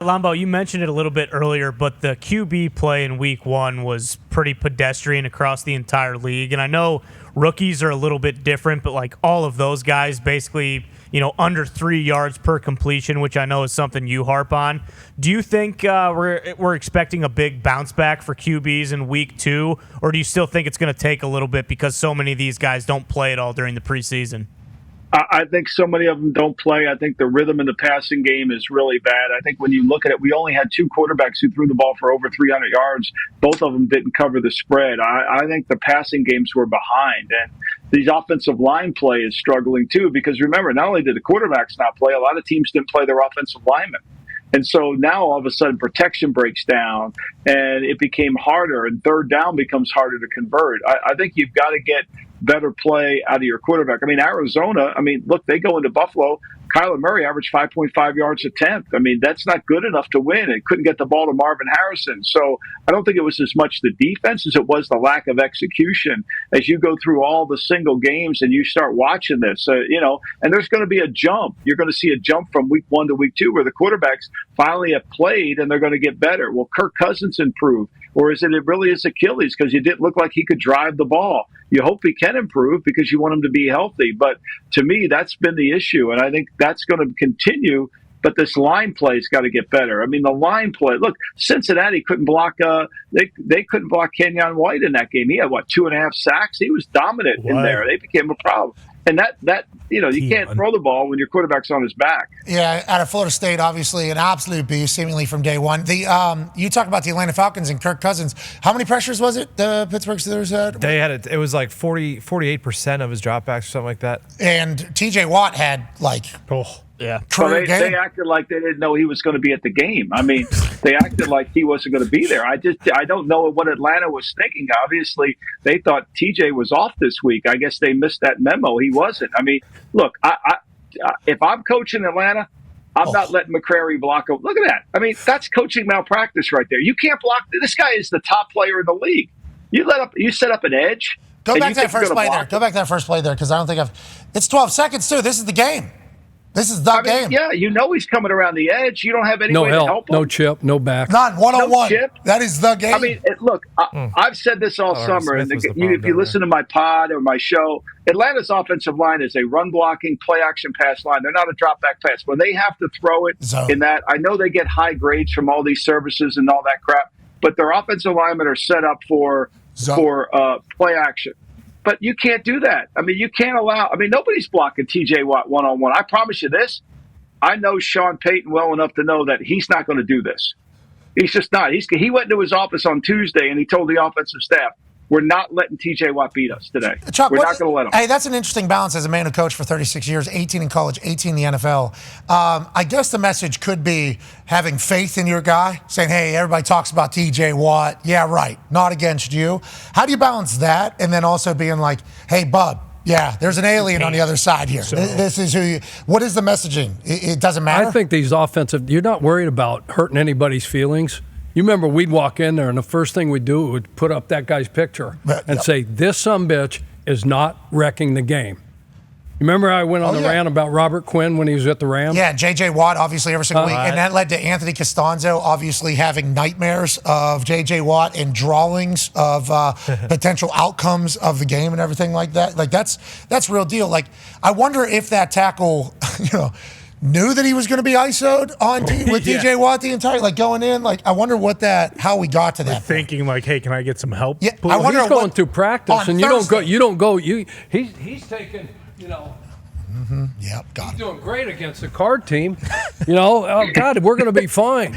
Lombo, you mentioned it a little bit earlier, but the QB play in week one was pretty pedestrian across the entire league. And I know rookies are a little bit different, but like all of those guys basically, under 3 yards per completion, which I know is something you harp on. Do you think we're expecting a big bounce back for QBs in week two, or do you still think it's going to take a little bit because so many of these guys don't play at all during the preseason? I think so many of them don't play. I think the rhythm in the passing game is really bad. I think when you look at it, we only had 2 quarterbacks who threw the ball for over 300 yards. Both of them didn't cover the spread. I think the passing games were behind. And these offensive line play is struggling too, because remember, not only did the quarterbacks not play, a lot of teams didn't play their offensive linemen. And so now all of a sudden protection breaks down and it became harder, and third down becomes harder to convert. I think you've got to get better play out of your quarterback. I mean, Arizona, look, they go into Buffalo. Kyler Murray averaged 5.5 yards attempt. That's not good enough to win. It couldn't get the ball to Marvin Harrison. So I don't think it was as much the defense as it was the lack of execution. As you go through all the single games and you start watching this, and there's going to be a jump. You're going to see a jump from week 1 to week 2 where the quarterbacks finally have played and they're going to get better. Will Kirk Cousins improve? Or is it really his Achilles because you didn't look like he could drive the ball? You hope he can improve because you want him to be healthy. But to me, that's been the issue, and I think that's going to continue. But this line play's got to get better. The line play. Look, Cincinnati couldn't block. They couldn't block Kenyon White in that game. He had 2.5 sacks. He was dominant in there. They became a problem. And that you can't throw the ball when your quarterback's on his back. Yeah, out of Florida State, obviously an absolute beast, seemingly from day one. You talk about the Atlanta Falcons and Kirk Cousins. How many pressures was it the Pittsburgh Steelers had? They had it was like 48% of his dropbacks or something like that. And T.J. Watt had Yeah. Well, they acted like they didn't know he was going to be at the game. They acted like he wasn't going to be there. I don't know what Atlanta was thinking. Obviously, they thought TJ was off this week. I guess they missed that memo. He wasn't. Look, if I'm coaching Atlanta, I'm not letting McCrary block him. Look at that. That's coaching malpractice right there. You can't block. This guy is the top player in the league. You set up an edge. Go back to that first play there. Go back to that first play there because I don't think it's 12 seconds too. This is the game. This is the game. Yeah, he's coming around the edge. You don't have any way to help him. No chip, no back. None, one-on-one. No chip. That is the game. Look, I've said this all summer, and if you listen to my pod or my show, Atlanta's offensive line is a run-blocking, play-action pass line. They're not a drop-back pass. When they have to throw it in that, I know they get high grades from all these services and all that crap, but their offensive linemen are set up for play action. But you can't do that. You can't allow – nobody's blocking T.J. Watt one-on-one. I promise you this. I know Sean Payton well enough to know that he's not going to do this. He's just not. He went into his office on Tuesday and he told the offensive staff, we're not letting T.J. Watt beat us today. Chuck, we're not going to let him. Hey, that's an interesting balance as a man who coached for 36 years, 18 in college, 18 in the NFL. I guess the message could be having faith in your guy, saying, hey, everybody talks about T.J. Watt. Yeah, right. Not against you. How do you balance that and then also being like, hey, bub, yeah, there's an alien on the other side here. This is who you – what is the messaging? It doesn't matter? I think these offensive – you're not worried about hurting anybody's feelings. You remember we'd walk in there, and the first thing we'd do would put up that guy's picture and say, this sumbitch is not wrecking the game. You remember I went on the rant about Robert Quinn when he was at the Rams? Yeah, J.J. Watt, obviously, every single week. And that led to Anthony Costanzo obviously having nightmares of J.J. Watt and drawings of potential outcomes of the game and everything like that. That's real deal. I wonder if that tackle, knew that he was going to be ISO'd on with TJ Watt the entire going in. I wonder how we got to that. Thinking hey, can I get some help? Yeah, I wonder he's going through practice, and you don't go. He's taking. Mm-hmm. Yep, got it. He's doing great against the card team. Oh God, we're going to be fine.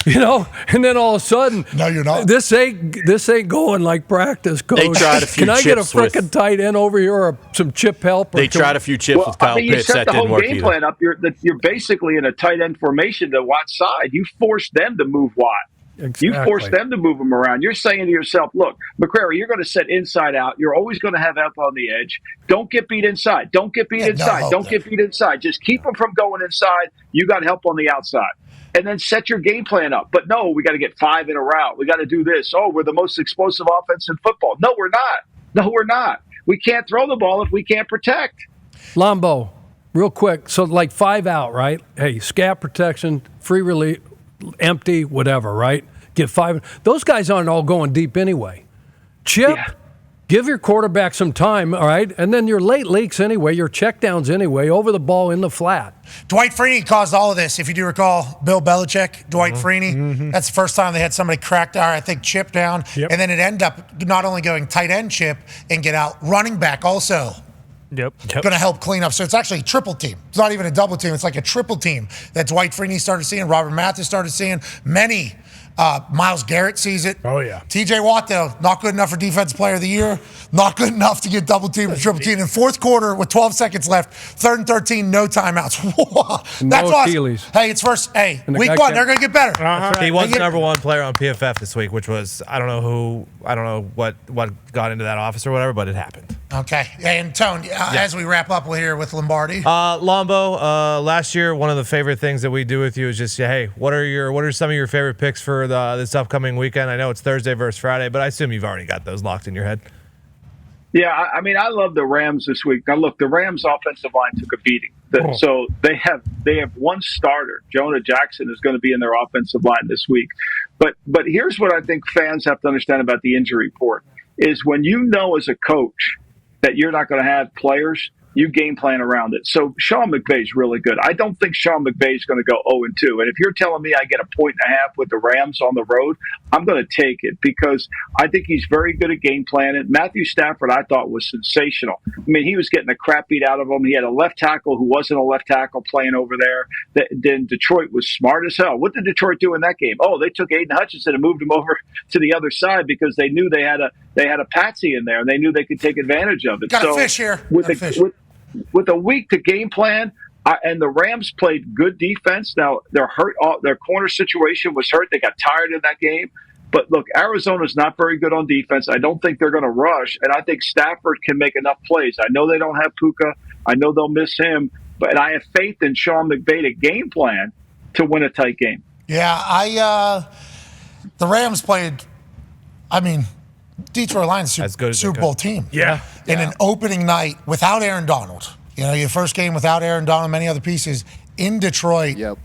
And then all of a sudden, no, you're not. This ain't going like practice, coach. They tried a few Can I get a chips frickin' tight end over here or some chip help? They tried a few chips with Kyle Pitts. That didn't work either. You set the whole game plan up. You're basically in a tight end formation to Watt's side. You forced them to move Watt. Exactly. You force them to move him around. You're saying to yourself, look, McCrary, you're going to set inside out. You're always going to have help on the edge. Don't get beat inside. Don't get beat inside. Don't get beat inside. Just keep them from going inside. You got help on the outside. And then set your game plan up. But no, we got to get 5 in a route. We got to do this. Oh, we're the most explosive offense in football. No, we're not. No, we're not. We can't throw the ball if we can't protect. Lombo, real quick. So 5 out, right? Hey, scat protection, free release. empty, whatever, right? Get 5. Those guys aren't all going deep anyway. Chip. Yeah. Give your quarterback some time, all right? And then your late leaks anyway, your checkdowns anyway, over the ball in the flat. Dwight Freeney caused all of this. If you do recall, Bill Belichick, Dwight Freeney, that's the first time they had somebody crack I think, Chip down. Yep. And then it ended up not only going tight end Chip and get out, running back also. Yep. Going to help clean up. So it's actually a triple team. It's not even a double team. It's like a triple team that Dwight Freeney started seeing, Robert Mathis started seeing, many. Myles Garrett sees it. Oh, yeah. TJ Watt, though, not good enough for Defensive Player of the Year. Not good enough to get double team or triple team. In fourth quarter, with 12 seconds left, 3rd and 13, no timeouts. That's Achilles. Awesome. Hey, it's first. Hey, week 1, they're going to get better. Uh-huh. He was the number 1 player on PFF this week, which was, I don't know what got into that office or whatever, but it happened. Okay. And Tone, as we wrap up here with Lombardi. Lombo, last year, one of the favorite things that we do with you is just, hey, what are some of your favorite picks for this upcoming weekend? I know it's Thursday versus Friday, but I assume you've already got those locked in your head. Yeah, I mean, I love the Rams this week. Now, look, the Rams' offensive line took a beating. So they have one starter. Jonah Jackson is going to be in their offensive line this week. But here's what I think fans have to understand about the injury report is when you know as a coach that you're not going to have players, you game plan around it. So Sean McVay's really good. I don't think Sean McVay's going to go 0-2. And if you're telling me I get 1.5 points with the Rams on the road, I'm going to take it because I think he's very good at game planning. Matthew Stafford, I thought, was sensational. I mean, he was getting the crap beat out of him. He had a left tackle who wasn't a left tackle playing over there. Then Detroit was smart as hell. What did Detroit do in that game? Oh, they took Aiden Hutchinson and moved him over to the other side because they knew they had a patsy in there and they knew they could take advantage of it. Got a fish here. With a week to game plan, and the Rams played good defense. Now, they're hurt. Their corner situation was hurt. They got tired in that game. But, look, Arizona's not very good on defense. I don't think they're going to rush, and I think Stafford can make enough plays. I know they don't have Puka. I know they'll miss him. But I have faith in Sean McVay to game plan to win a tight game. Yeah, the Rams played, Detroit Lions Super Bowl team. Yeah. In an opening night without Aaron Donald. Your first game without Aaron Donald, many other pieces in Detroit. Yep.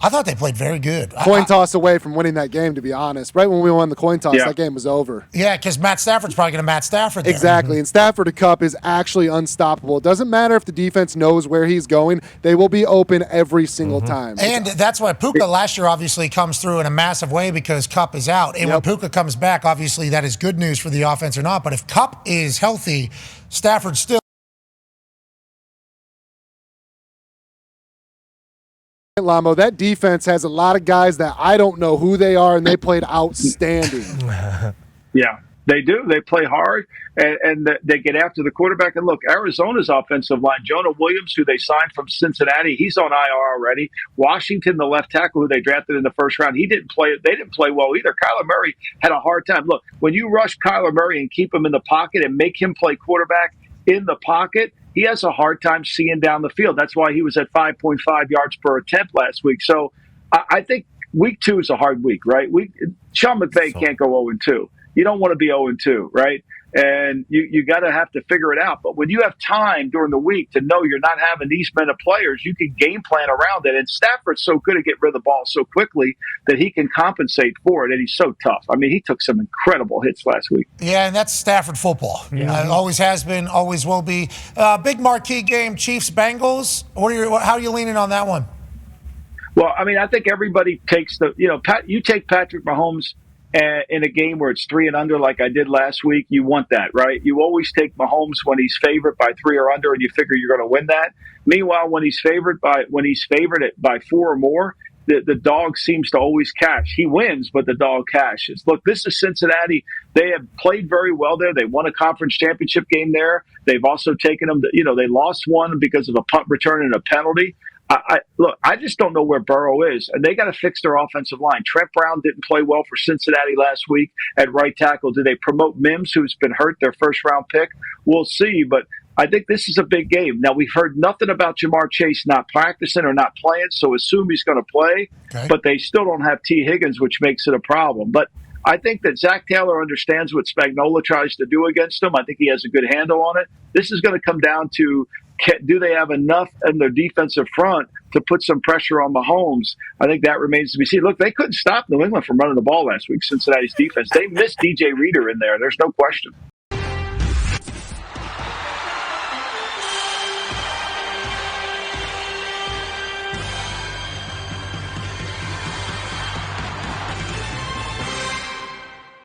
I thought they played very good. Coin toss away from winning that game, to be honest. Right when we won the coin toss, that game was over. Yeah, because Matt Stafford's probably going to Matt Stafford there. Exactly, and Stafford to Kupp is actually unstoppable. It doesn't matter if the defense knows where he's going. They will be open every single time. And that's why Puka last year obviously comes through in a massive way because Kupp is out. And when Puka comes back, obviously that is good news for the offense or not. But if Kupp is healthy, Stafford still. Lamo, that defense has a lot of guys that I don't know who they are, and they played outstanding. Yeah, they do. They play hard, and they get after the quarterback. And look, Arizona's offensive line, Jonah Williams, who they signed from Cincinnati, he's on IR already. Washington, the left tackle, who they drafted in the first round, he didn't play. They didn't play well either. Kyler Murray had a hard time. Look, when you rush Kyler Murray and keep him in the pocket and make him play quarterback in the pocket, he has a hard time seeing down the field. That's why he was at 5.5 yards per attempt last week. So I think week 2 is a hard week, right? Sean McVay can't go 0-2. You don't want to be 0-2, right? And you got to have to figure it out. But when you have time during the week to know you're not having these men of players, you can game plan around it. And Stafford's so good at getting rid of the ball so quickly that he can compensate for it. And he's so tough. I mean, he took some incredible hits last week. Yeah, and that's Stafford football. Yeah. Always has been, always will be. Big marquee game, Chiefs-Bengals. How are you leaning on that one? Well, I mean, I think everybody takes you take Patrick Mahomes in a game where it's 3 and under like I did last week. You want that, right? You always take Mahomes when he's favored by 3 or under, and you figure you're going to win that. Meanwhile, when he's favored by 4 or more, the dog seems to always cash. He wins, but the dog cashes. Look, this is Cincinnati. They have played very well there. They won a conference championship game there. They've also taken them they lost one because of a punt return and a penalty. I just don't know where Burrow is, and they got to fix their offensive line. Trent Brown didn't play well for Cincinnati last week at right tackle. Do they promote Mims, who's been hurt, their first-round pick? We'll see, but I think this is a big game. Now, we've heard nothing about Jamar Chase not practicing or not playing, so assume he's going to play, but they still don't have T. Higgins, which makes it a problem. But I think that Zach Taylor understands what Spagnuolo tries to do against him. I think he has a good handle on it. This is going to come down to, do they have enough in their defensive front to put some pressure on Mahomes. I think that remains to be seen. Look, they couldn't stop New England from running the ball last week, Cincinnati's defense. They missed DJ Reader in there. There's no question.